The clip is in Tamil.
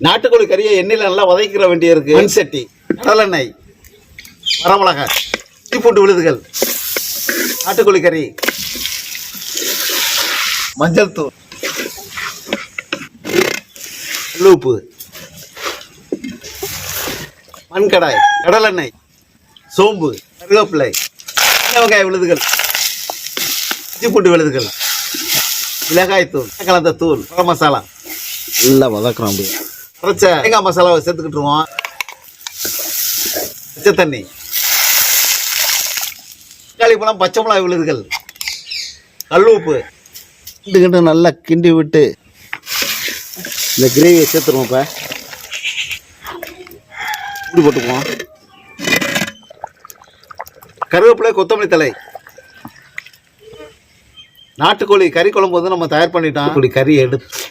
நாட்டுக்கோழி கறியை எண்ணெயில் நல்லா வதக்கிற வேண்டிய இருக்கு. மண் சட்டி, கடலெண்ணெய், வரமிளகாய், இஞ்சி பூண்டு விழுதுகள், நாட்டுக்கோழி கறி, மஞ்சள் தூள், உப்பு, மண்கடாய், கடலெண்ணெய், சோம்பு, கருவேப்பிலை, சின்ன வெங்காய விழுதுகள், இஞ்சி பூண்டு விழுதுகள், மிளகாய் தூள், கலந்த தூள், கரம் மசாலா நல்லா வதக்குறோம். அப்படி அரைச்ச தேங்காய் மசாலாவை சேர்த்துக்கிட்டுருவோம். பச்சை தண்ணி, தக்காளி பழம், பச்சை மிளகாய் விழுதுகள், கல் உப்பு கிண்டு நல்லா கிண்டி விட்டு இந்த கிரேவியை சேர்த்துருவோம். இப்போ இப்படி போட்டுக்குவோம். கருவேப்பிலை, கொத்தமல்லி தழை. நாட்டுக்கோழி கறி குழம்பு வந்து நம்ம தயார் பண்ணிட்டோம். கறி எடுத்து